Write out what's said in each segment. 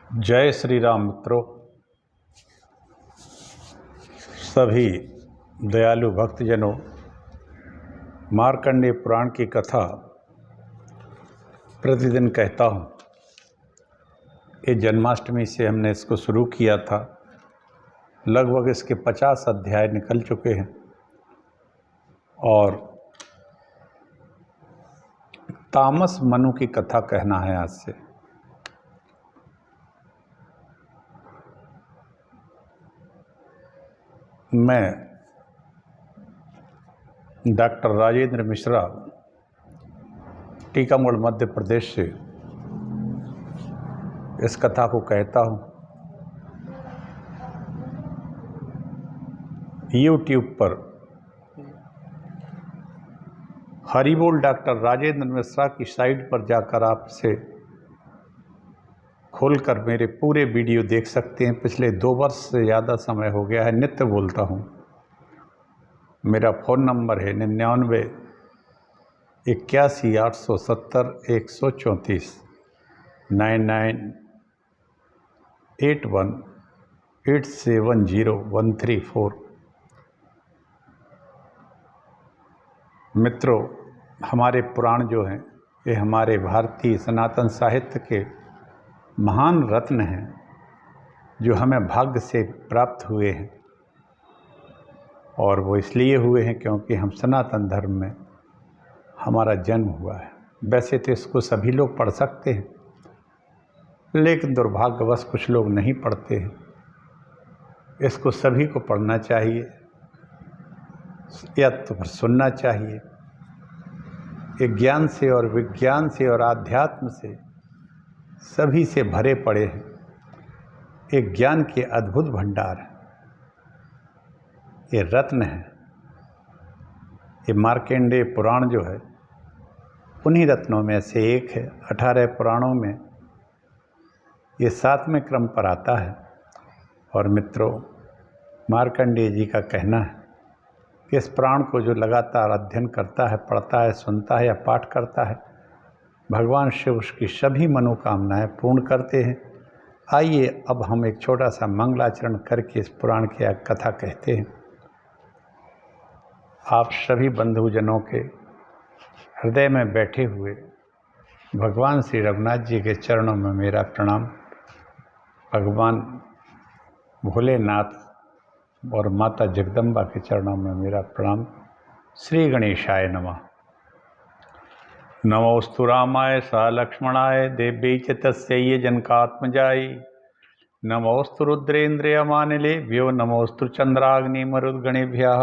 जय श्री राम मित्रों। सभी दयालु भक्तजनों, मार्कंडेय पुराण की कथा प्रतिदिन कहता हूँ। ये जन्माष्टमी से हमने इसको शुरू किया था। लगभग इसके 50 अध्याय निकल चुके हैं और तामस मनु की कथा कहना है आज से। मैं डॉक्टर राजेंद्र मिश्रा, टीकमगढ़ मध्य प्रदेश से इस कथा को कहता हूँ। यूट्यूब पर हरिबोल डॉक्टर राजेंद्र मिश्रा की साइट पर जाकर आप इसे खोलकर मेरे पूरे वीडियो देख सकते हैं। पिछले 2 वर्ष से ज़्यादा समय हो गया है, नित्य बोलता हूँ। मेरा फ़ोन नंबर है 99 81 870 134 99 81 870 134। मित्रों, हमारे पुराण जो हैं ये हमारे भारतीय सनातन साहित्य के महान रत्न हैं, जो हमें भाग्य से प्राप्त हुए हैं। और वो इसलिए हुए हैं क्योंकि हम सनातन धर्म में हमारा जन्म हुआ है। वैसे तो इसको सभी लोग पढ़ सकते हैं, लेकिन दुर्भाग्यवश कुछ लोग नहीं पढ़ते हैं। इसको सभी को पढ़ना चाहिए या तो फिर सुनना चाहिए। ये ज्ञान से और विज्ञान से और आध्यात्म से सभी से भरे पड़े हैं। एक ज्ञान के अद्भुत भंडार है, ये रत्न है। ये मार्कंडेय पुराण जो है उन्हीं रत्नों में से एक है। 18 पुराणों में ये 7वें क्रम पर आता है। और मित्रों, मार्कंडेय जी का कहना है कि इस पुराण को जो लगातार अध्ययन करता है, पढ़ता है, सुनता है या पाठ करता है, भगवान शिव उसकी सभी मनोकामनाएं पूर्ण करते हैं। आइए अब हम एक छोटा सा मंगलाचरण करके इस पुराण की कथा कहते हैं। आप सभी बंधुजनों के हृदय में बैठे हुए भगवान श्री रघुनाथ जी के चरणों में मेरा प्रणाम। भगवान भोलेनाथ और माता जगदम्बा के चरणों में मेरा प्रणाम। श्री गणेशाय नमः। नमोस्तु रामाय स लक्ष्मणाय देव्यै च तस्यै जनकात्मजायै। नमोस्तु रुद्रेन्द्रियमानिलेभ्यो नमोस्तु चंद्राग्निमरुद्गणेभ्यः।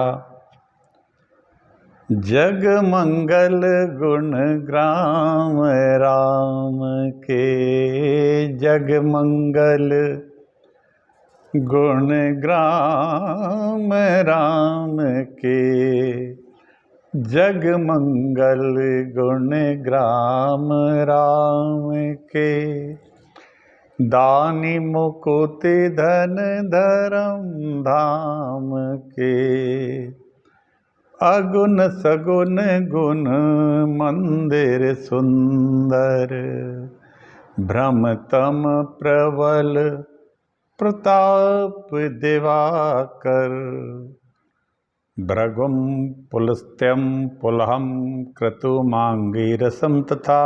जग मंगल गुण ग्राम राम के, जग मंगल गुण ग्राम राम के, जग मंगल गुण ग्राम राम के। दानी मुकुट धन धर्म धाम के, अगुण सगुण गुण मंदिर सुंदर। भ्रमतम प्रबल प्रताप दिवाकर। भृगुं पुलस्त्यं पुलहं क्रतुमांगीरसं तथा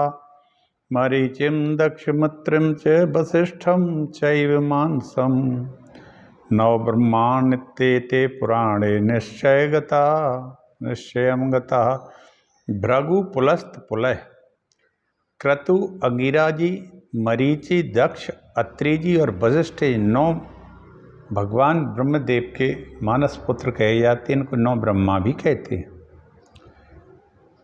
मरीचिं दक्षमित्रं च वसिष्ठं चैव मानसं। नवब्रह्माण्यते पुराणे निश्चयं गता। भृगु पुलस्त पुलह, क्रतु अंगिरा जी, मरीचि दक्ष अत्रि जी और वशिष्ठ 9 भगवान ब्रह्मदेव के मानस पुत्र कहे जाते हैं। इनको 9 ब्रह्मा भी कहते हैं।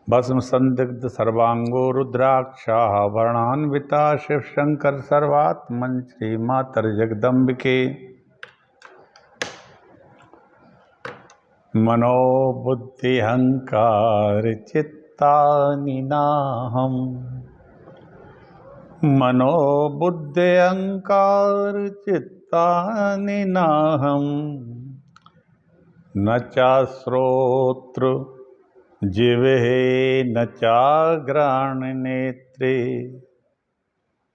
भस्म संदिग्ध सर्वांगो रुद्राक्षा वर्णान्विता शिव शंकर सर्वात्मन श्री मातर जगदम्बिके। मनोबुद्धि अहंकार चित्तानि नाहं। मनोबुद्धि अहंकार चित्तानि नाहं। न चाश्रोत्र जिह्वे न चाघ्राण नेत्रे।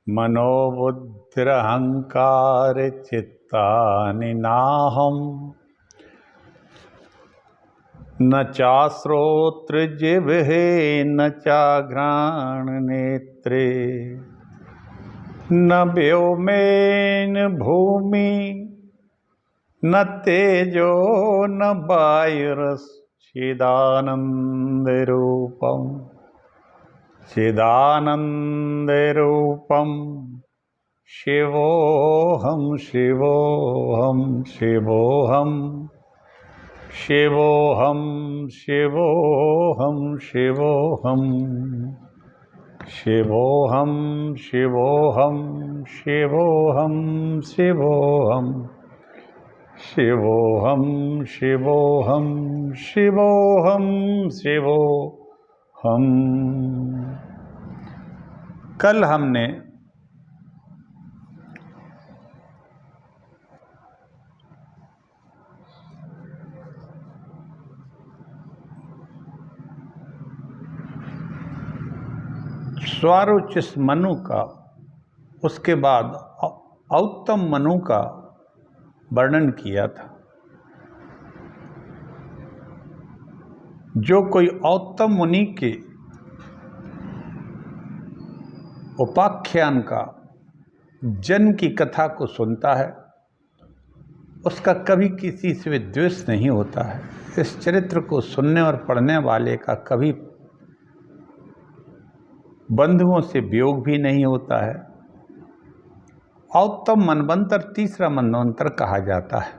मनोबुद्धिरहंकार चित्तानि नाहं न चाश्रोत्र जिह्वे न चाघ्राण नेत्रे न व्योमेन भूमि न तेजो न वायुरश्चिदानन्दरूपम् चिदानन्दरूपं शिवोऽहं शिवोऽहं शिवोऽहं शिवोऽहं शिवोऽहं शिवोऽहं शिवोऽहं शिवोऽहं शिवोऽहं शिवोऽहं शिवोऽहं शिवोऽहं शिवोऽहं शिवोऽहं। कल हमने स्वारोचिष मनु का, उसके बाद औत्तम मनु का वर्णन किया था। जो कोई औत्तम मुनि के उपाख्यान का, जन्म की कथा को सुनता है, उसका कभी किसी से द्वेष नहीं होता है। इस चरित्र को सुनने और पढ़ने वाले का कभी बंधुओं से वियोग भी नहीं होता है। औत्तम मनवंतर तीसरा मनवंतर कहा जाता है।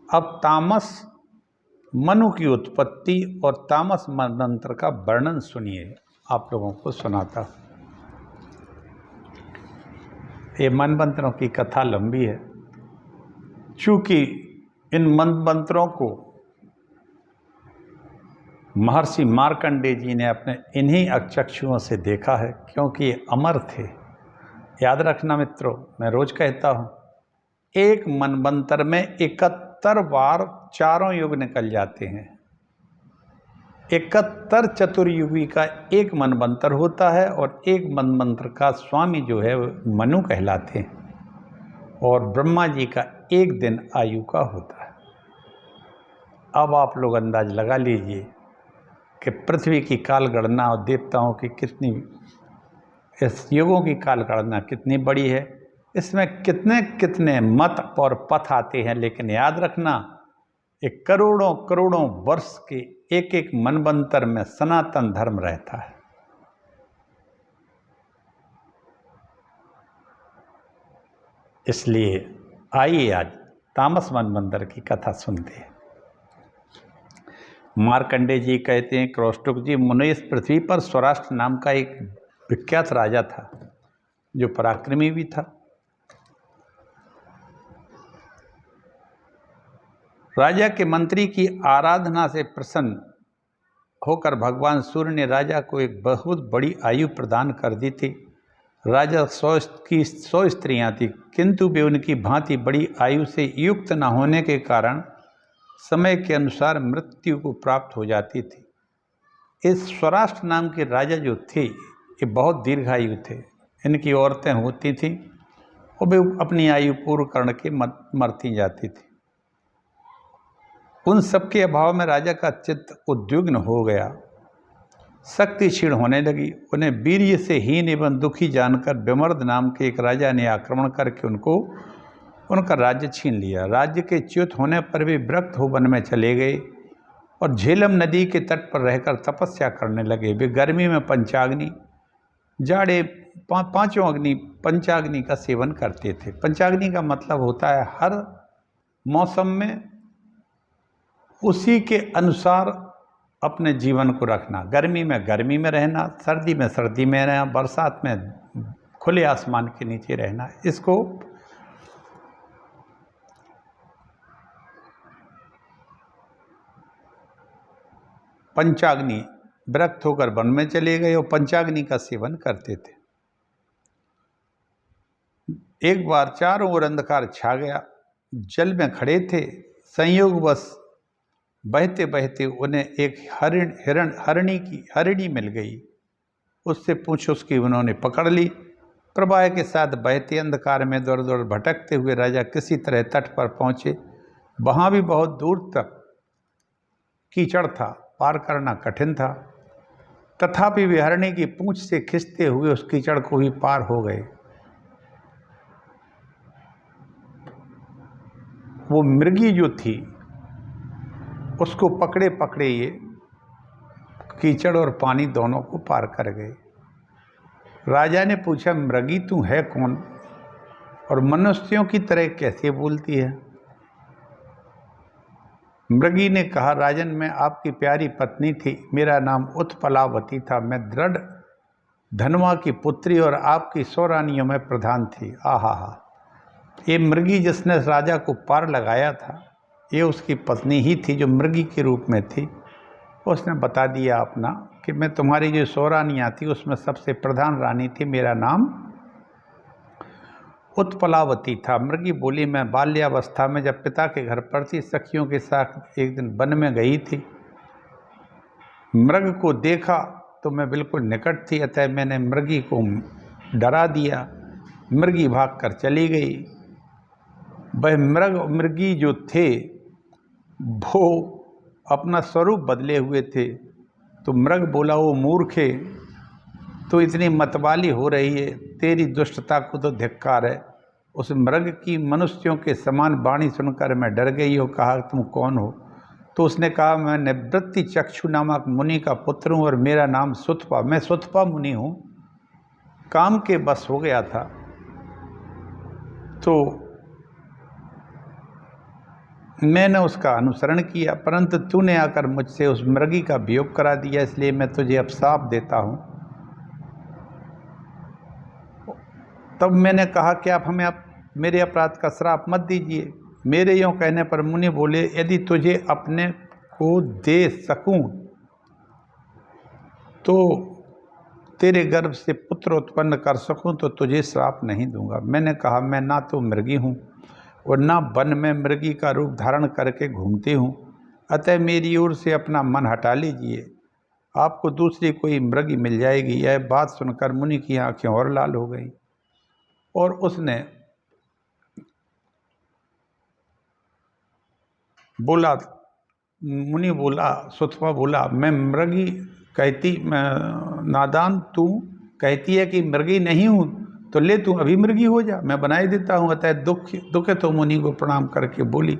अब तामस मनु की उत्पत्ति और तामस मनवंतर का वर्णन सुनिए, आप लोगों को सुनाता हूं। ये मनवंतरों की कथा लंबी है, चूंकि इन मनवंतरों को महर्षि मार्कंडेय जी ने अपने इन्हीं अचक्षुओं से देखा है, क्योंकि ये अमर थे। याद रखना मित्रों, मैं रोज कहता हूं, एक मनवंतर में 71 बार चारों युग निकल जाते हैं। 71 चतुर्युगी का एक मनवंतर होता है और एक मनवंतर का स्वामी जो है मनु कहलाते हैं, और ब्रह्मा जी का एक दिन आयु का होता है। अब आप लोग अंदाज लगा लीजिए कि पृथ्वी की काल गणना और देवताओं की कितनी, इस युगों की काल गणना कितनी बड़ी है। इसमें कितने कितने मत और पथ आते हैं, लेकिन याद रखना, एक करोड़ों करोड़ों वर्ष के एक एक मनवंतर में सनातन धर्म रहता है। इसलिए आइए आज तामस मनवंतर की कथा सुनते हैं। मार्कंडेय जी कहते हैं, क्रौष्टुक जी, मुने इस पृथ्वी पर स्वराष्ट्र नाम का एक विख्यात राजा था, जो पराक्रमी भी था। राजा के मंत्री की आराधना से प्रसन्न होकर भगवान सूर्य ने राजा को एक बहुत बड़ी आयु प्रदान कर दी थी। राजा 100 स्त्रियां थी, किंतु वे उनकी भांति बड़ी आयु से युक्त न होने के कारण समय के अनुसार मृत्यु को प्राप्त हो जाती थी। इस स्वराष्ट्र नाम के राजा जो थे, ये बहुत दीर्घायु थे। इनकी औरतें होती थीं और वे अपनी आयु पूर्ण करने के मरती जाती थी। उन सबके अभाव में राजा का चित्त उद्विग्न हो गया, शक्ति क्षीण होने लगी। उन्हें वीर्य से हीन एवं दुखी जानकर विमर्द नाम के एक राजा ने आक्रमण करके उनका राज्य छीन लिया। राज्य के च्युत होने पर भी विरक्त हो वन में चले गए और झेलम नदी के तट पर रहकर तपस्या करने लगे। वे गर्मी में पंचाग्नि, जाड़े पांचों अग्नि पंचाग्नि का सेवन करते थे। पंचाग्नि का मतलब होता है हर मौसम में उसी के अनुसार अपने जीवन को रखना। गर्मी में रहना, सर्दी में सर्दी में रहना, बरसात में खुले आसमान के नीचे रहना। इसको पंचाग्नि, विरक्त होकर वन में चले गए और पंचाग्नि का सेवन करते थे। एक बार चारों ओर अंधकार छा गया। जल में खड़े थे, संयोगवश बहते बहते उन्हें एक हरिणी मिल गई। उससे पूछ उसकी उन्होंने पकड़ ली प्रवाह के साथ बहते अंधकार में दौड़ दौड़ भटकते हुए राजा किसी तरह तट पर पहुँचे। वहाँ भी बहुत दूर तक कीचड़ था, पार करना कठिन था, तथापि वे हरणी की पूंछ से खिंचते हुए उस कीचड़ को भी पार हो गए। वो मृगी जो थी उसको पकड़े पकड़े ये कीचड़ और पानी दोनों को पार कर गए। राजा ने पूछा, मृगी तू है कौन और मनुष्यों की तरह कैसे बोलती है? मृगी ने कहा, राजन मैं आपकी प्यारी पत्नी थी, मेरा नाम उत्पलावती था, मैं दृढ़ धनवा की पुत्री और आपकी 100 रानियों में प्रधान थी। आहा, ये मृगी जिसने राजा को पार लगाया था ये उसकी पत्नी ही थी जो मृगी के रूप में थी। उसने बता दिया अपना कि मैं तुम्हारी जो 100 रानियाँ थी उसमें सबसे प्रधान रानी थी, मेरा नाम उत्पलावती था। मृगी बोली, मैं बाल्यावस्था में जब पिता के घर पर थी सखियों के साथ एक दिन वन में गई थी, मृग को देखा तो मैं बिल्कुल निकट थी, अतः मैंने मृगी को डरा दिया, मृगी भागकर चली गई। वह मृगी जो थे वो अपना स्वरूप बदले हुए थे, तो मृग बोला, वो मूर्खे तो इतनी मतवाली हो रही है, तेरी दुष्टता को तो धिक्कार है। उस मृग की मनुष्यों के समान वाणी सुनकर मैं डर गई और कहा, तुम कौन हो? तो उसने कहा, मैं निवृत्ति चक्षु नामक मुनि का पुत्र हूँ और मेरा नाम सुतपा, मैं सुतपा मुनि हूँ। काम के बस हो गया था तो मैंने उसका अनुसरण किया, परंतु तूने आकर मुझसे उस मृगी का वियोग करा दिया, इसलिए मैं तुझे अब श्राप देता हूँ। तब मैंने कहा कि आप हमें मेरे अपराध का श्राप मत दीजिए। मेरे यों कहने पर मुनि बोले, यदि तुझे अपने को दे सकूं तो तेरे गर्भ से पुत्र उत्पन्न कर सकूं तो तुझे श्राप नहीं दूंगा। मैंने कहा, मैं ना तो मृगी हूँ और ना वन में मृगी का रूप धारण करके घूमती हूँ, अतः मेरी ओर से अपना मन हटा लीजिए, आपको दूसरी कोई मृगी मिल जाएगी। यह बात सुनकर मुनि की आंखें और लाल हो गई और उसने बोला, मुनि बोला, सुतपा बोला, मैं मृगी कहती, मैं नादान, तू कहती है कि मृगी नहीं हूँ तो ले तू अभी मृगी हो जा, मैं बनाई देता हूँ। अतः दुख तो मुनि को प्रणाम करके बोली,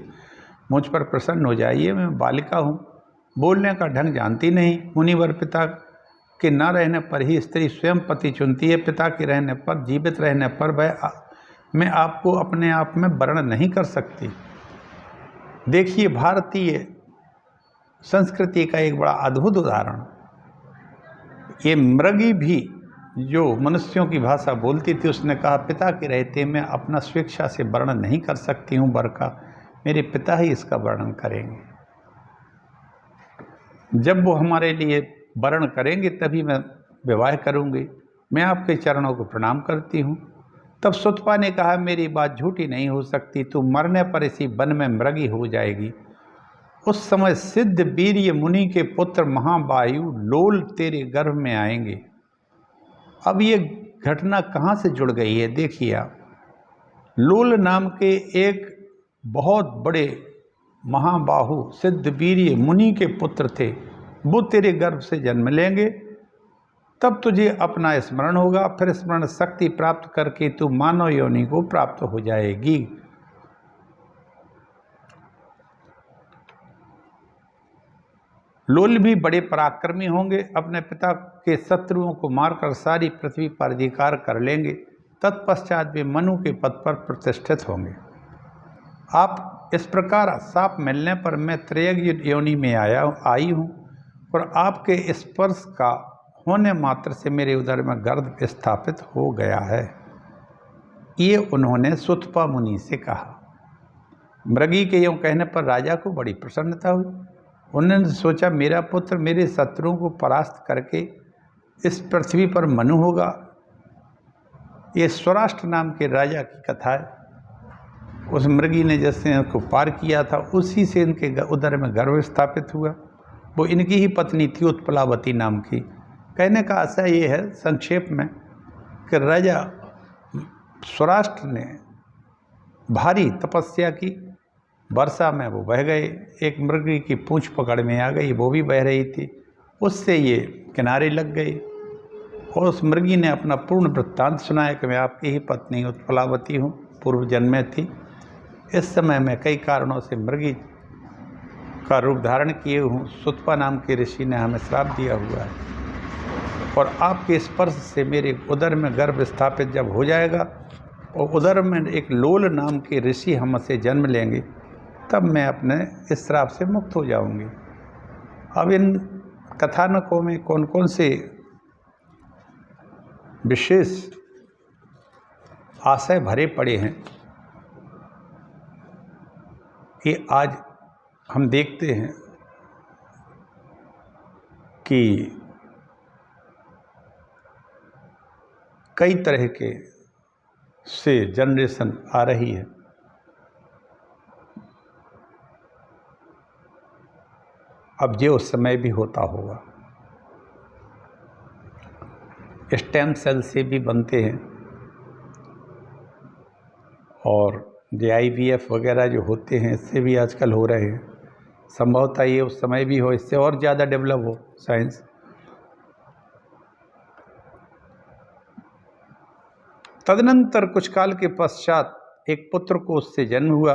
मुझ पर प्रसन्न हो जाइए, मैं बालिका हूँ, बोलने का ढंग जानती नहीं। मुनिवर पिता के न रहने पर ही स्त्री स्वयं पति चुनती है, पिता के रहने पर, जीवित रहने पर मैं आपको अपने आप में वर्ण नहीं कर सकती। देखिए, भारतीय संस्कृति का एक बड़ा अद्भुत उदाहरण, ये मृगी भी जो मनुष्यों की भाषा बोलती थी, उसने कहा, पिता के रहते मैं अपना स्वेच्छा से वर्णन नहीं कर सकती हूँ वर का, मेरे पिता ही इसका वर्णन करेंगे। जब वो हमारे लिए वर्ण करेंगे तभी मैं विवाह करूँगी। मैं आपके चरणों को प्रणाम करती हूँ। तब सुतपा ने कहा, मेरी बात झूठी नहीं हो सकती, तू मरने पर इसी वन में मृगी हो जाएगी। उस समय सिद्ध वीर्य मुनि के पुत्र महावायु लोल तेरे गर्भ में आएंगे। अब ये घटना कहाँ से जुड़ गई है, देखिए आप। लोल नाम के एक बहुत बड़े महाबाहु सिद्ध वीर्य मुनि के पुत्र थे, वो तेरे गर्भ से जन्म लेंगे, तब तुझे अपना स्मरण होगा, फिर स्मरण शक्ति प्राप्त करके तू मानव योनि को प्राप्त हो जाएगी। लोल भी बड़े पराक्रमी होंगे, अपने पिता के शत्रुओं को मारकर सारी पृथ्वी पर अधिकार कर लेंगे, तत्पश्चात वे मनु के पद पर प्रतिष्ठित होंगे। आप इस प्रकार साप मिलने पर मैं त्रयग योनि में आई हूँ और आपके स्पर्श का होने मात्र से मेरे उदर में गर्भ स्थापित हो गया है। ये उन्होंने सुतपा मुनि से कहा। मृगी के यों कहने पर राजा को बड़ी प्रसन्नता हुई। उन्होंने सोचा, मेरा पुत्र मेरे शत्रुओं को परास्त करके इस पृथ्वी पर मनु होगा। ये स्वराष्ट्र नाम के राजा की कथा है। उस मृगी ने जैसे उसको पार किया था, उसी से इनके उदर में गर्भ स्थापित हुआ। वो इनकी ही पत्नी थी, उत्पलावती नाम की। कहने का आशय ये है संक्षेप में कि राजा स्वराष्ट्र ने भारी तपस्या की, वर्षा में वो बह गए, एक मृगी की पूंछ पकड़ में आ गई, वो भी बह रही थी, उससे ये किनारे लग गई और उस मृगी ने अपना पूर्ण वृत्तांत सुनाया कि मैं आपकी ही पत्नी उत्पलावती हूँ, पूर्व जन्म में थी। इस समय मैं कई कारणों से मृगी का रूप धारण किए हूँ। सुतपा नाम के ऋषि ने हमें श्राप दिया हुआ है और आपके स्पर्श से मेरे उदर में गर्भ स्थापित जब हो जाएगा और उदर में एक लोल नाम के ऋषि हमसे जन्म लेंगे, तब मैं अपने इस श्राप से मुक्त हो जाऊंगी। अब इन कथानकों में कौन कौन से विशेष आशय भरे पड़े हैं, ये आज हम देखते हैं कि कई तरह के से जनरेशन आ रही है। अब ये उस समय भी होता होगा। स्टेम सेल से भी बनते हैं और जे IVF वगैरह जो होते हैं इससे भी आजकल हो रहे हैं। संभवतः ये उस समय भी हो, इससे और ज़्यादा डेवलप हो साइंस। तदनंतर कुछ काल के पश्चात एक पुत्र को उससे जन्म हुआ,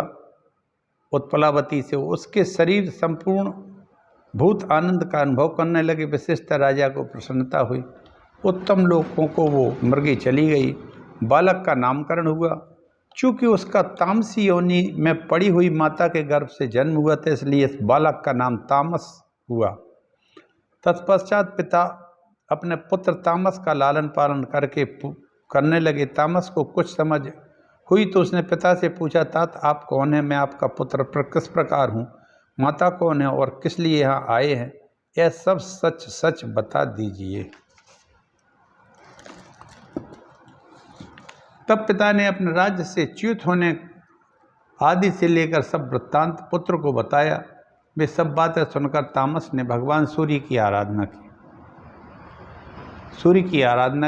उत्पलावती से। उसके शरीर संपूर्ण भूत आनंद का अनुभव करने लगे। विशिष्ट राजा को प्रसन्नता हुई, उत्तम लोगों को वो मृगी चली गई। बालक का नामकरण हुआ। चूँकि उसका तामसी योनि में पड़ी हुई माता के गर्भ से जन्म हुआ था, इसलिए इस बालक का नाम तामस हुआ। तत्पश्चात पिता अपने पुत्र तामस का लालन पालन करने लगे। तामस को कुछ समझ हुई तो उसने पिता से पूछा, तात आप कौन हैं? मैं आपका पुत्र किस प्रकार हूँ? माता कौन है और किस लिए यहाँ आए हैं? यह सब सच सच बता दीजिए। तब पिता ने अपने राज्य से च्युत होने आदि से लेकर सब वृत्तांत पुत्र को बताया। वे सब बातें सुनकर तामस ने भगवान सूर्य की आराधना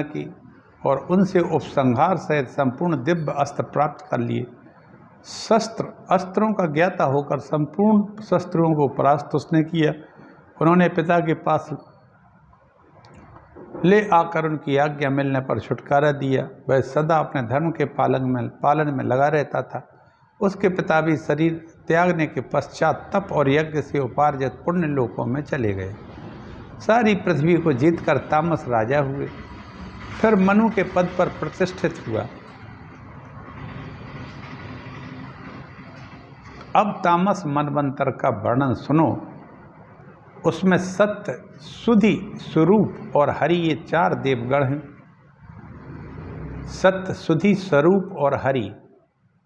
की और उनसे उपसंहार सहित संपूर्ण दिव्य अस्त्र प्राप्त कर लिए। अस्त्रों का ज्ञाता होकर संपूर्ण शस्त्रों को परास्त उसने किया। उन्होंने पिता के पास ले आकर उनकी आज्ञा मिलने पर छुटकारा दिया। वह सदा अपने धर्म के पालन में लगा रहता था। उसके पिता भी शरीर त्यागने के पश्चात तप और यज्ञ से उपार्जित पुण्य लोकों में चले गए। सारी पृथ्वी को जीतकर तामस राजा हुए, फिर मनु के पद पर प्रतिष्ठित हुआ। अब तामस मनवंतर का वर्णन सुनो। उसमें सत्य, सुधि, स्वरूप और हरि, ये 4 देवगण हैं। सत्य, सुधि, स्वरूप और हरि,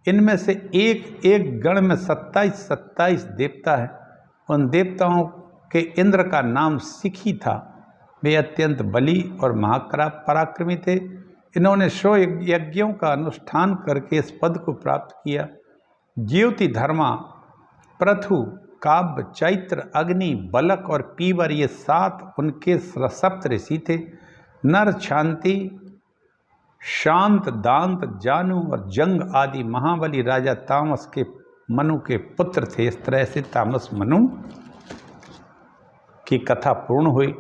इनमें से एक एक गण में 27 देवता हैं। उन देवताओं के इंद्र का नाम शिखी था। वे अत्यंत बली और महापराक्रमी थे। इन्होंने 100 यज्ञों का अनुष्ठान करके इस पद को प्राप्त किया। ज्योति, धर्मा, पृथु, काव्य, चैत्र, अग्नि, बलक और पीवर, ये 7 उनके 7 ऋषि थे। नर, शांति, शांत, दांत, जानु और जंग आदि महाबली राजा तामस के मनु के पुत्र थे। इस तरह से तामस मनु की कथा पूर्ण हुई।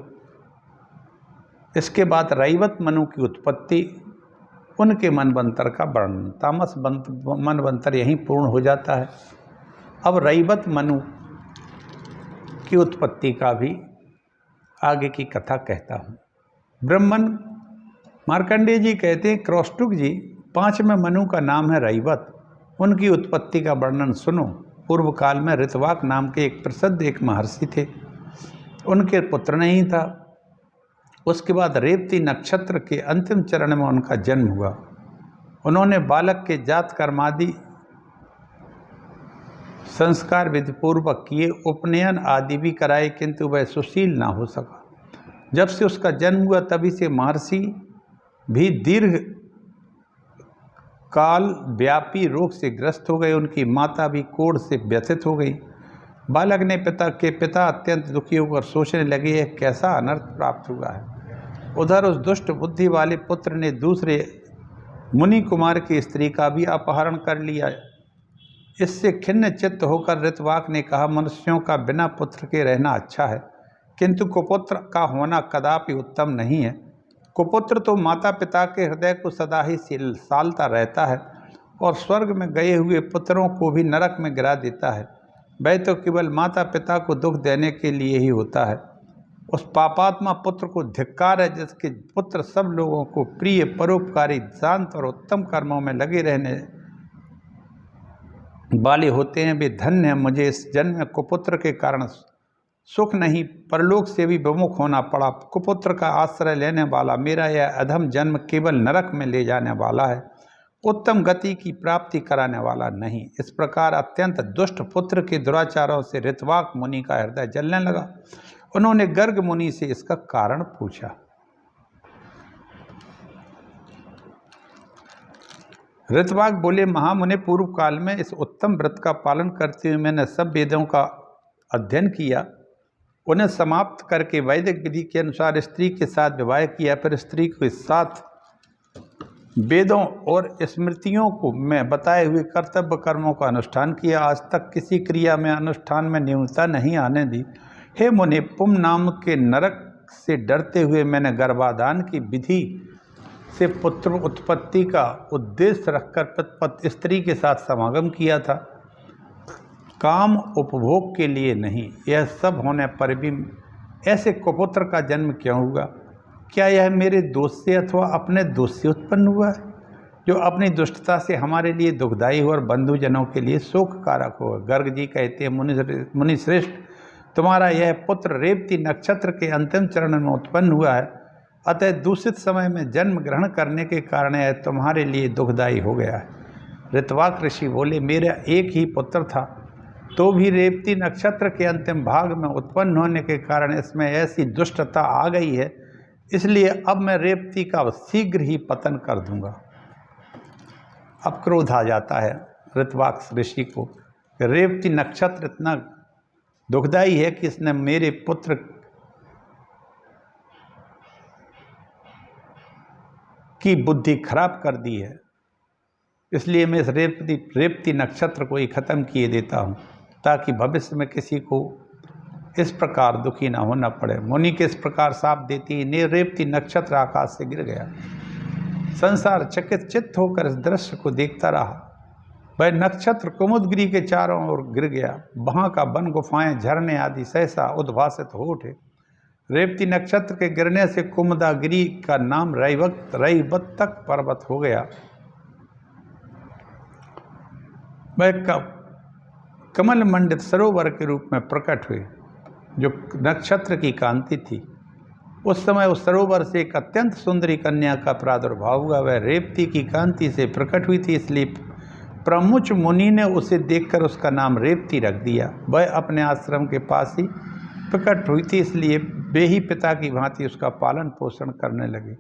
इसके बाद रैवत मनु की उत्पत्ति, उनके मनवंतर का वर्णन। तामस मनवंतर यहीं पूर्ण हो जाता है। अब रैवत मनु की उत्पत्ति का भी आगे की कथा कहता हूँ। ब्रह्मन मार्कंडेय जी कहते हैं, क्रौष्टुक जी 5वें मनु का नाम है रैवत। उनकी उत्पत्ति का वर्णन सुनो। पूर्व काल में ऋतवाक नाम के एक प्रसिद्ध महर्षि थे। उनके पुत्र नहीं था। उसके बाद रेवती नक्षत्र के अंतिम चरण में उनका जन्म हुआ। उन्होंने बालक के जात कर्मादि संस्कार विधिपूर्वक किए, उपनयन आदि भी कराए, किंतु वह सुशील ना हो सका। जब से उसका जन्म हुआ तभी से महर्षि भी दीर्घ काल व्यापी रोग से ग्रस्त हो गए। उनकी माता भी कोढ़ से व्यथित हो गई। बालक ने पिता अत्यंत दुखी होकर सोचने लगे, यह कैसा अनर्थ प्राप्त हुआ है। उधर उस दुष्ट बुद्धि वाले पुत्र ने दूसरे मुनि कुमार की स्त्री का भी अपहरण कर लिया। इससे खिन्न चित्त होकर ऋतवाक ने कहा, मनुष्यों का बिना पुत्र के रहना अच्छा है, किंतु कुपुत्र का होना कदापि उत्तम नहीं है। कुपुत्र तो माता पिता के हृदय को सदा ही सालता रहता है और स्वर्ग में गए हुए पुत्रों को भी नरक में गिरा देता है। वह तो केवल माता पिता को दुख देने के लिए ही होता है। उस पापात्मा पुत्र को धिक्कार है जिसके पुत्र सब लोगों को प्रिय, परोपकारी, शांत और उत्तम कर्मों में लगे रहने वाले होते हैं। वे धन्य हैं। मुझे इस जन्म में कुपुत्र के कारण सुख नहीं, परलोक से भी विमुख होना पड़ा। कुपुत्र का आश्रय लेने वाला मेरा यह अधम जन्म केवल नरक में ले जाने वाला है, उत्तम गति की प्राप्ति कराने वाला नहीं। इस प्रकार अत्यंत दुष्ट पुत्र के दुराचारों से ऋतवाक मुनि का हृदय जलने लगा। उन्होंने गर्ग मुनि से इसका कारण पूछा। ऋतवाक बोले, महामुनि, पूर्व काल में इस उत्तम व्रत का पालन करते हुए मैंने सब वेदों का अध्ययन किया, उन्हें समाप्त करके वैदिक विधि के अनुसार स्त्री के साथ विवाह किया, फिर स्त्री के साथ वेदों और स्मृतियों को में बताए हुए कर्तव्य कर्मों का अनुष्ठान किया। आज तक किसी क्रिया में अनुष्ठान में न्यूनता नहीं आने दी। हे मुनि, पुम नाम के नरक से डरते हुए मैंने गर्भाधान की विधि से पुत्र उत्पत्ति का उद्देश्य रखकर स्त्री के साथ समागम किया था, काम उपभोग के लिए नहीं। यह सब होने पर भी ऐसे कुपुत्र का जन्म क्यों हुआ? क्या यह मेरे दोष से अथवा अपने दोष से उत्पन्न हुआ है, जो अपनी दुष्टता से हमारे लिए दुखदायी हो और बंधुजनों के लिए शोककारक हो? गर्ग जी कहते हैं, मुनि श्रेष्ठ, तुम्हारा यह पुत्र रेवती नक्षत्र के अंतिम चरण में उत्पन्न हुआ है, अतः दूषित समय में जन्म ग्रहण करने के कारण यह तुम्हारे लिए दुखदायी हो गया है। ऋतवाक ऋषि बोले, मेरा एक ही पुत्र था, तो भी रेवती नक्षत्र के अंतिम भाग में उत्पन्न होने के कारण इसमें ऐसी दुष्टता आ गई है, इसलिए अब मैं रेवती का शीघ्र ही पतन कर दूंगा। अब क्रोध आ जाता है ऋतवाक ऋषि को, रेवती नक्षत्र इतना दुखदाई है कि इसने मेरे पुत्र की बुद्धि खराब कर दी है, इसलिए मैं इस रेवती नक्षत्र को ही खत्म किए देता हूँ, ताकि भविष्य में किसी को इस प्रकार दुखी ना होना पड़े। मुनि के इस प्रकार साप देती ने रेवती नक्षत्र आकाश से गिर गया। संसार चकित चित्त होकर इस दृश्य को देखता रहा। वह नक्षत्र कुमुदगिरी के चारों ओर गिर गया। वहाँ का वन, गुफाएं, झरने आदि सहसा उद्भासित हो उठे। रेवती नक्षत्र के गिरने से कुमुदागिरी का नाम रैवतक पर्वत हो गया। वह कमल मंडित सरोवर के रूप में प्रकट हुए, जो नक्षत्र की कांति थी। उस समय उस सरोवर से एक अत्यंत सुंदरी कन्या का प्रादुर्भाव हुआ। वह रेवती की कांति से प्रकट हुई थी, इसलिए प्रमुच मुनि ने उसे देखकर उसका नाम रेवती रख दिया। वह अपने आश्रम के पास ही प्रकट हुई थी, इसलिए वे ही पिता की भांति उसका पालन पोषण करने लगे।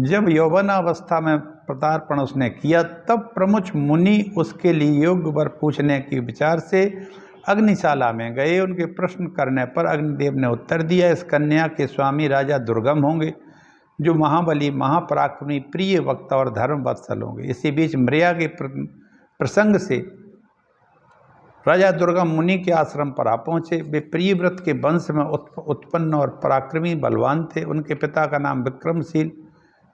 जब यौवनावस्था में पदार्पण उसने किया, तब प्रमुख मुनि उसके लिए योग्य वर पूछने के विचार से अग्निशाला में गए। उनके प्रश्न करने पर अग्निदेव ने उत्तर दिया, इस कन्या के स्वामी राजा दुर्गम होंगे, जो महाबली, महापराक्रमी, प्रिय वक्ता और धर्म वत्सल होंगे। इसी बीच मृया के प्रसंग से राजा दुर्गम मुनि के आश्रम पर आ पहुँचे। वे प्रियव्रत के वंश में उत्पन्न और पराक्रमी बलवान थे। उनके पिता का नाम विक्रमशील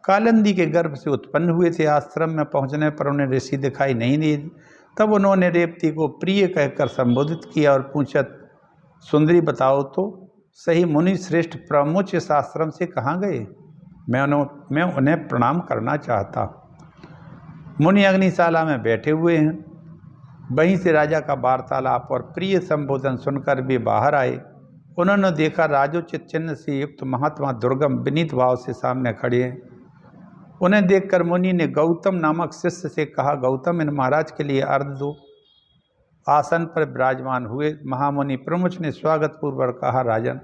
कालिंदी के गर्भ से उत्पन्न हुए थे। आश्रम में पहुंचने पर उन्हें ऋषि दिखाई नहीं दिए। तब उन्होंने रेवती को प्रिय कहकर संबोधित किया और पूछा, सुंदरी बताओ तो सही, मुनि श्रेष्ठ प्रमुच इस आश्रम से कहाँ गए? मैं उन्हें प्रणाम करना चाहता हूँ। मुनि अग्निशाला में बैठे हुए हैं। वहीं से राजा का वार्तालाप और प्रिय संबोधन सुनकर वे बाहर आए। उन्होंने देखा राजोचित चिन्ह से युक्त महात्मा दुर्गम विनीत भाव से सामने खड़े हैं। उन्हें देखकर मुनि ने गौतम नामक शिष्य से कहा, गौतम, इन महाराज के लिए अर्घ दो। आसन पर विराजमान हुए महामुनि प्रमुख ने स्वागत पूर्वक कहा, राजन,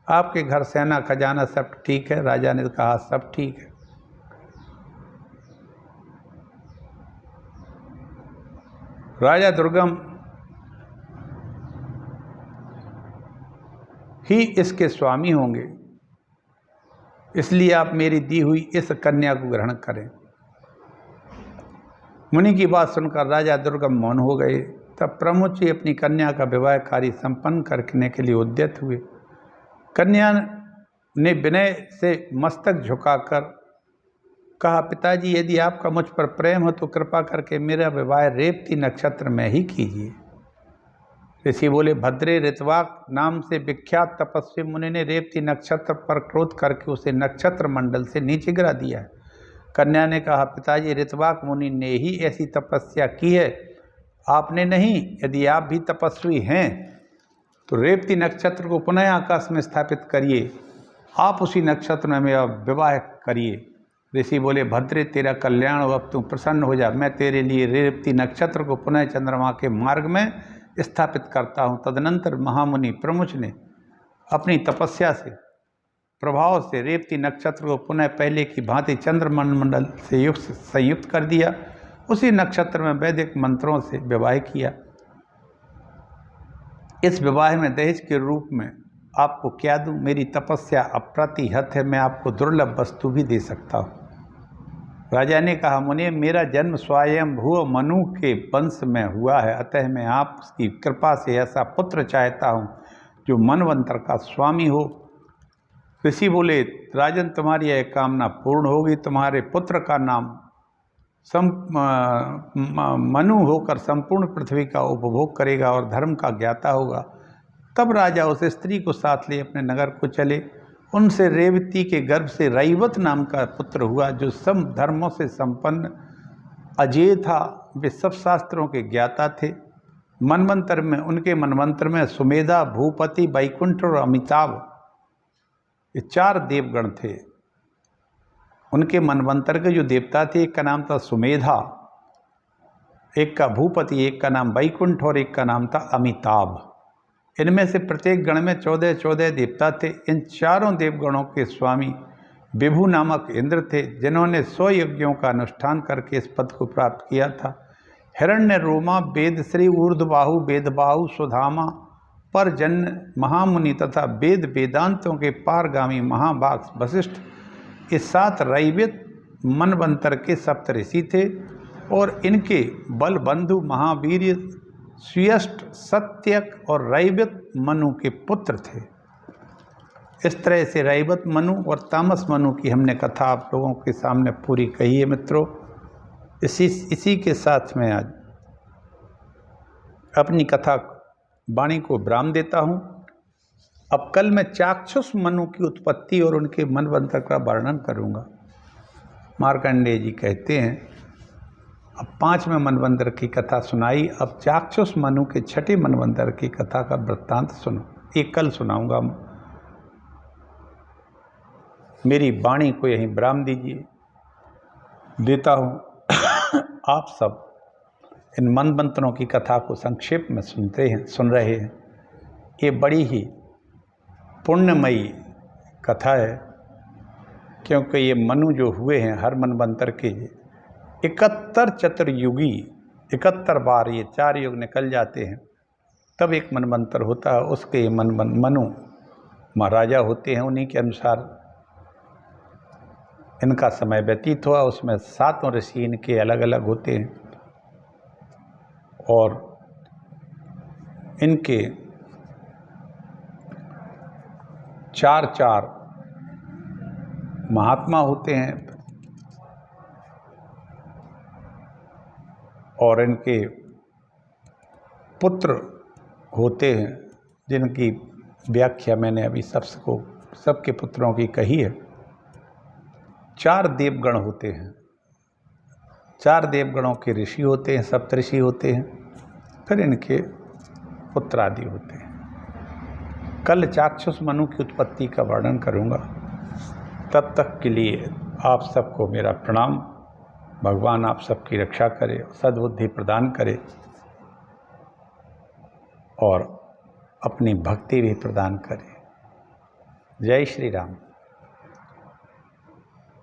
आपके घर सेना खजाना सब ठीक है? राजा ने कहा, सब ठीक है। राजा दुर्गम ही इसके स्वामी होंगे, इसलिए आप मेरी दी हुई इस कन्या को ग्रहण करें। मुनि की बात सुनकर राजा दुर्गम मौन हो गए। तब प्रमुच जी अपनी कन्या का विवाह कार्य संपन्न करने के लिए उद्यत हुए। कन्या ने विनय से मस्तक झुकाकर कहा, पिताजी यदि आपका मुझ पर प्रेम हो तो कृपा करके मेरा विवाह रेवती नक्षत्र में ही कीजिए। ऋषि बोले, भद्रे ऋतवाक नाम से विख्यात तपस्वी मुनि ने रेवती नक्षत्र पर क्रोध करके उसे नक्षत्र मंडल से नीचे गिरा दिया है। कन्या ने कहा, पिताजी ऋतवाक मुनि ने ही ऐसी तपस्या की है, आपने नहीं। यदि आप भी तपस्वी हैं तो रेवती नक्षत्र को पुनः आकाश में स्थापित करिए, आप उसी नक्षत्र में मेरा विवाह करिए। ऋषि बोले, भद्रे तेरा कल्याण हो, अब तू प्रसन्न हो जा, मैं तेरे लिए रेवती नक्षत्र को पुनः चंद्रमा के मार्ग में स्थापित करता हूँ। तदनंतर महामुनि प्रमुच ने अपनी तपस्या से प्रभाव से रेवती नक्षत्र को पुनः पहले की भांति चंद्रमंडल से संयुक्त कर दिया। उसी नक्षत्र में वैदिक मंत्रों से विवाह किया। इस विवाह में दहेज के रूप में आपको क्या दूं? मेरी तपस्या अप्रतिहत है, मैं आपको दुर्लभ वस्तु भी दे सकता हूँ। राजा ने कहा, मुनि मेरा जन्म स्वयंभू मनु के वंश में हुआ है, अतः मैं आपकी कृपा से ऐसा पुत्र चाहता हूँ जो मनवंतर का स्वामी हो। ऋषि बोले, राजन तुम्हारी यह कामना पूर्ण होगी, तुम्हारे पुत्र का नाम मनु होकर संपूर्ण पृथ्वी का उपभोग करेगा और धर्म का ज्ञाता होगा। तब राजा उस स्त्री को साथ ले अपने नगर को चले। उनसे रेवती के गर्भ से रैवत नाम का पुत्र हुआ, जो सब धर्मों से संपन्न अजेय था। वे सब शास्त्रों के ज्ञाता थे। मनवंतर में उनके मनवंतर में सुमेधा, भूपति, वैकुंठ और अमिताभ ये 4 देवगण थे। उनके मनवंतर के जो देवता थे, एक का नाम था सुमेधा, एक का भूपति, एक का नाम वैकुंठ और एक का नाम था अमिताभ। इनमें से प्रत्येक गण में 14-14 देवता थे। इन चारों देवगणों के स्वामी विभु नामक इंद्र थे, जिन्होंने 100 यज्ञों का अनुष्ठान करके इस पद को प्राप्त किया था। हिरण्य रोमा, वेदश्री, ऊर्ध्वबाहु, वेदबाहु, सुधामा, परजन्य, महामुनि तथा वेद वेदांतों के पारगामी महाभाग वशिष्ठ, ये 7 रैवत मनवंतर के सप्तऋषि थे और इनके बलबंधु महावीर स्विष्ट, सत्यक और रैवत मनु के पुत्र थे। इस तरह से रैवत मनु और तामस मनु की हमने कथा आप लोगों के सामने पूरी कही है मित्रों। इसी के साथ मैं आज अपनी कथा वाणी को विराम देता हूँ। अब कल मैं चाक्षुष मनु की उत्पत्ति और उनके मनवंतर का वर्णन करूँगा। मार्कंडेय जी कहते हैं, अब 5वें मनवंतर की कथा सुनाई, अब चाक्षुष मनु के 6ठे मनवंतर की कथा का वृत्तांत सुनो। ये कल सुनाऊंगा। मेरी वाणी को यहीं विराम देता हूँ। आप सब इन मनवंतरों की कथा को संक्षेप में सुन रहे हैं। ये बड़ी ही पुण्यमयी कथा है, क्योंकि ये मनु जो हुए हैं हर मनवंतर के 71 चतुर्युगी, 71 बार ये 4 युग निकल जाते हैं, तब एक मनवंतर होता है। उसके मनु महाराजा होते हैं, उन्हीं के अनुसार इनका समय व्यतीत हुआ। उसमें 7 ऋषि इनके अलग अलग होते हैं और इनके 4 महात्मा होते हैं और इनके पुत्र होते हैं, जिनकी व्याख्या मैंने अभी सबके पुत्रों की कही है। 4 देवगण होते हैं, 4 देवगणों के ऋषि होते हैं, सप्तऋषि होते हैं, फिर इनके पुत्र आदि होते हैं। कल चाक्षुष मनु की उत्पत्ति का वर्णन करूंगा। तब तक के लिए आप सबको मेरा प्रणाम। भगवान आप सबकी रक्षा करे, सद्बुद्धि प्रदान करे और अपनी भक्ति भी प्रदान करे। जय श्री राम।